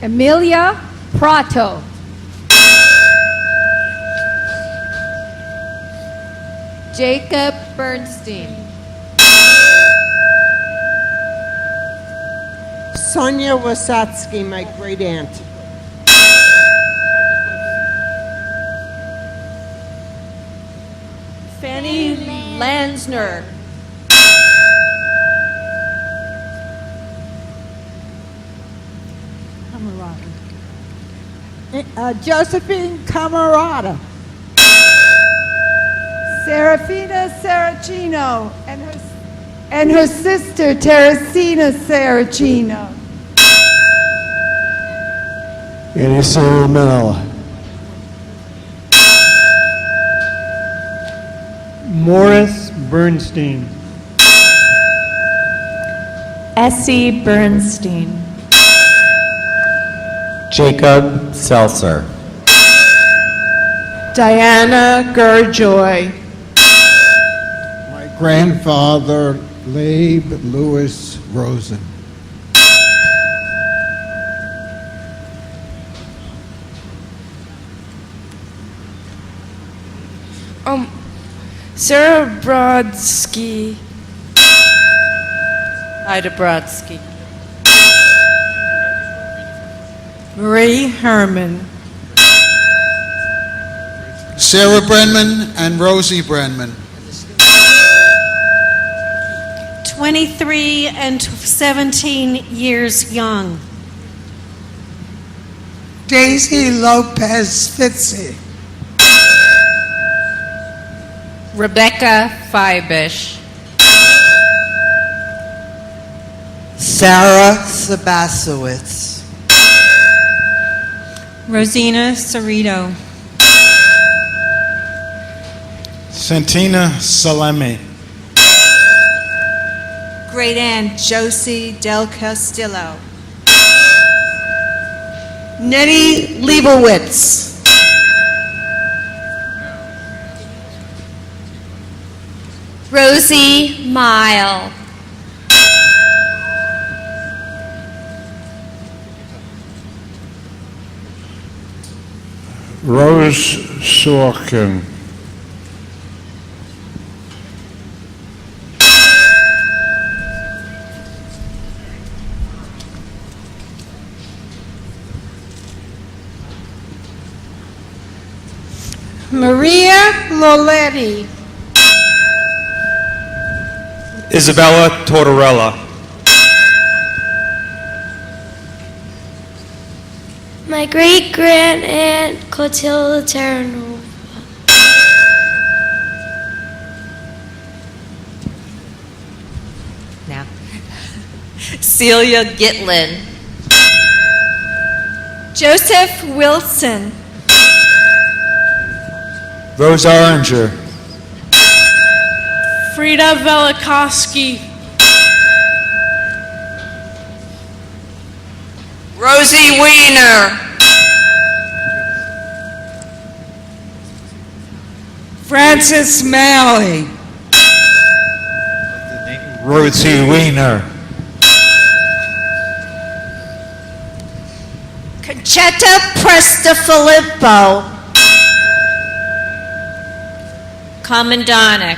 Emilia Prato. Jacob Bernstein. Sonia Wasatsky, my great aunt. Fanny Lansner. Josephine Camarada. Serafina Saracino and her sister Teresina Saracino. Inessa Manila. Morris Bernstein. Essie Bernstein. Jacob Seltzer. Diana Gurjoy. My grandfather, Labe Lewis Rosen. Sarah Brodsky. Ida Brodsky. Marie Herman. Sarah Brenman and Rosie Brenman. 23 and 17 years young. Daisy Lopez Fitzy. Rebecca Fibish. Sarah Sabasowitz. Rosina Cerrito. Santina Salemi. Great Aunt Josie Del Castillo. Nettie Leibowitz. Rosie Mile. Rose Sorkin. Maria Loletti. Isabella Tortorella. My great-grand aunt Clotilda Terranova. Now. Celia Gitlin. Joseph Wilson. Rose Oranger. Frida Velikowski. Rosie Weiner. Francis Malley. Rosie Weiner. Conchetta Prestafilippo. Commandonic.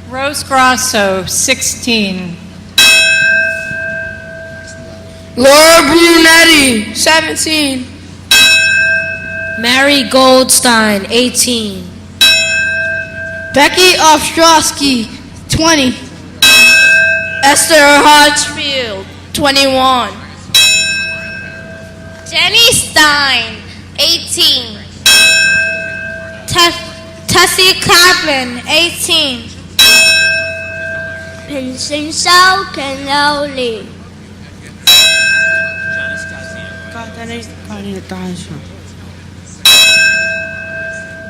Rose Grasso, 16. Laura Brunetti, 17. Mary Goldstein, 18. Becky Ostrowski, 20. Esther Hodgfield, 21. Jenny Stein, 18. Tessie Kaplan, 18. Pinsensau Canoli.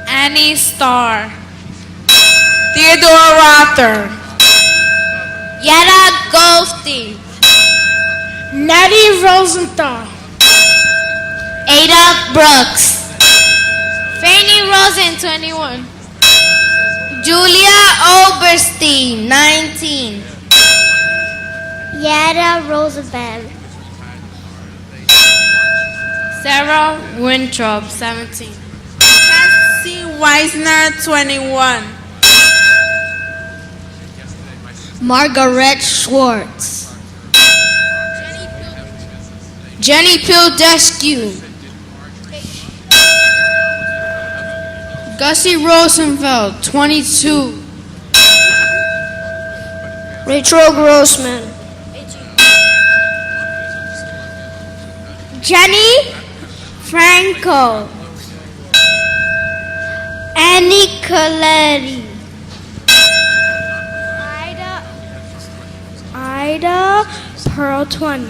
Annie Starr. Theodore Rother. Yetta Goldstein. Nettie Rosenthal. Ada Brooks. Fanny Rosen, 21. Julia Oberstein, 19. Yada Roosevelt. Sarah Winthrop, 17. Cassie Weisner, 21. Margaret Schwartz. Jenny Pildescu. Gussie Rosenfeld, 22. Rachel Grossman. Jenny Franco. Annie Coletti. Ida Pearl, 20.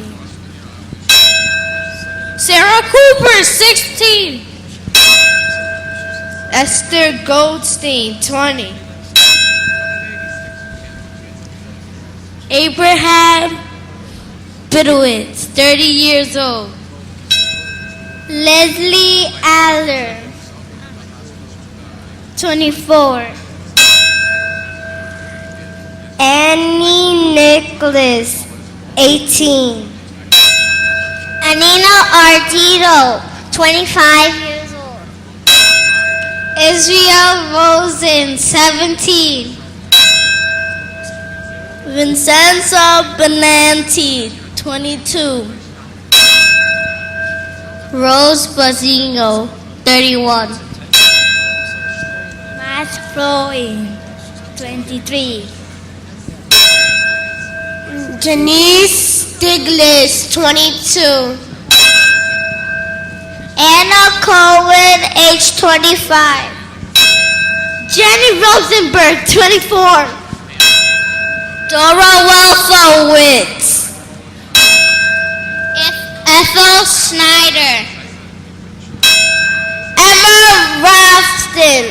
Sarah Cooper, 16. Esther Goldstein, 20. Abraham Bidowitz, 30 years old. Leslie Aller, 24. Annie Nicholas, 18. Anina Ardito, 25 years old. Israel Rosen, 17. Vincenzo Benanti, 22. Rose Bazino, 31. Matt Floyd, 23. Janice Stiglitz, 22. Anna Cohen, age 25. Jenny Rosenberg, 24. Dora Wolfowitz. Ethel Schneider. Emma Ralston.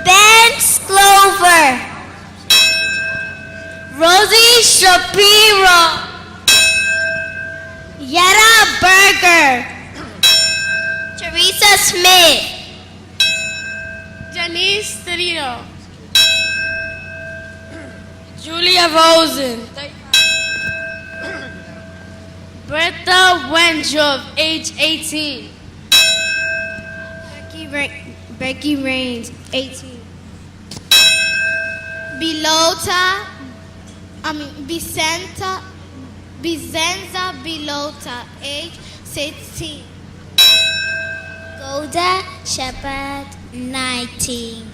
Ben Sklover. Rosie Shapiro. Yetta Berger. Teresa Smith. Janice Cerino. Julia Rosen. Bertha Wendrop, age 18. Becky Rains, 18. Vicenza Bilota, age 16. Golda Shepard, 19.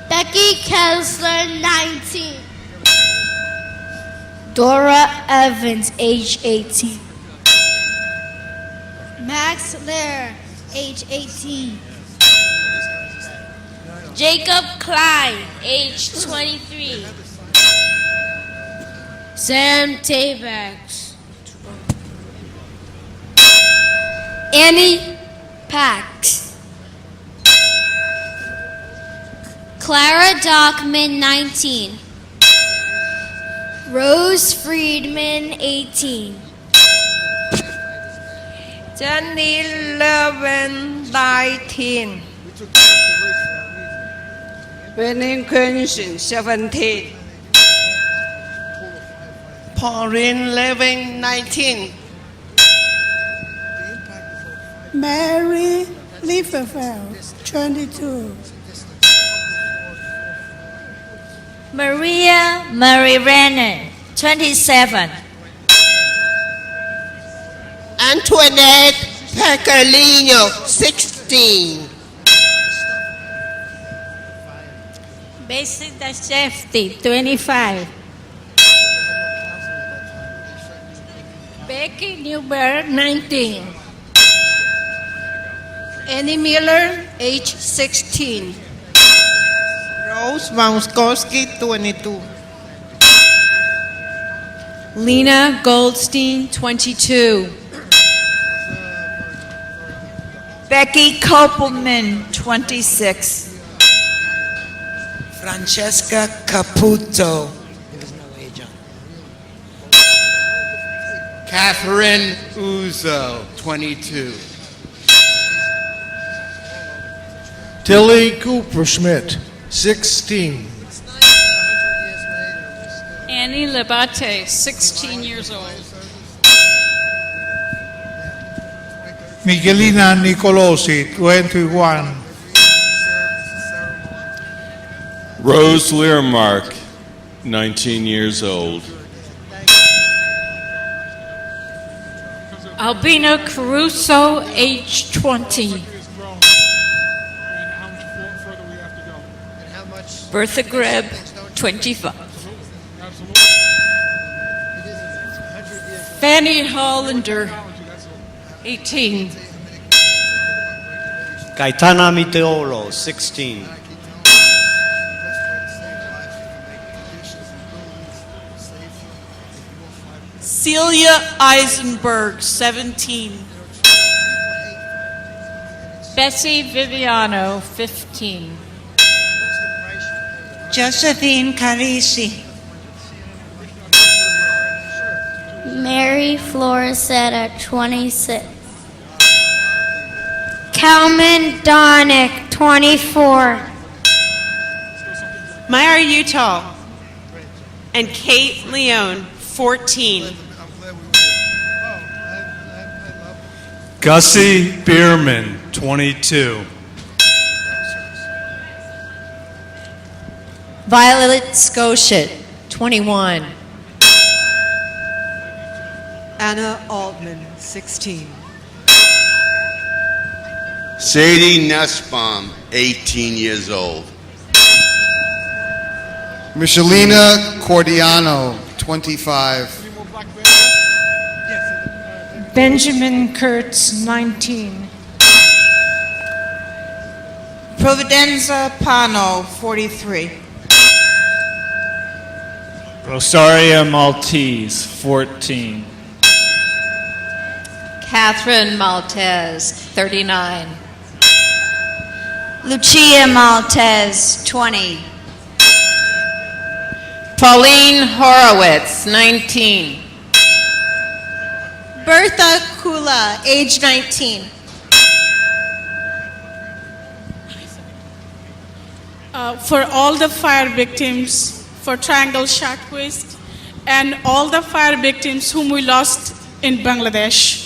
Becky Kessler, 19. Dora Evans, age 18. Max Lair, age 18. Jacob Klein, age 23. Sam Tabax. Annie Pax. Clara Dockman, 19. Rose Friedman, 18. Jenny Levin, 19. Winning Quincy, 17. Pauline Levin, 19. Mary Lieberfeld, 22. Maria Murray Renner, 27. Antoinette Pecorino, 16. Bessie Dashefty, 25. Becky Newberg, 19. Annie Miller, age 16. Rose Mauskowski, 22. Lena Goldstein, 22. Becky Kopelman, 26. Francesca Caputo. Catherine Uzo, 22. Tilly Cooperschmidt, 16. Annie Labate, 16 years old. Miguelina Nicolosi, 21. Rose Learmark, 19 years old. Albino Caruso, age 20. Bertha Greb, 25. Fanny Hollander, 18. Gaetana Miteolo, 16. Celia Eisenberg, 17. Bessie Viviano, 15. Josephine Carisi. Mary Florissetta, 26. Calman Donick, 24. Myra Utah and Kate Leone, 14. Gussie Bierman, 22. Violet Scotiat, 21. Anna Altman, 16. Sadie Nussbaum, 18 years old. Michelina Cordiano, 25. Benjamin Kurtz, 19. Providenza Pano, 43. Rosaria Maltese, 14. Catherine Maltez, 39. Lucia Maltez, 20. Pauline Horowitz, 19. Bertha Kula, age 19. For all the fire victims for Triangle Shirtwaist and all the fire victims whom we lost in Bangladesh.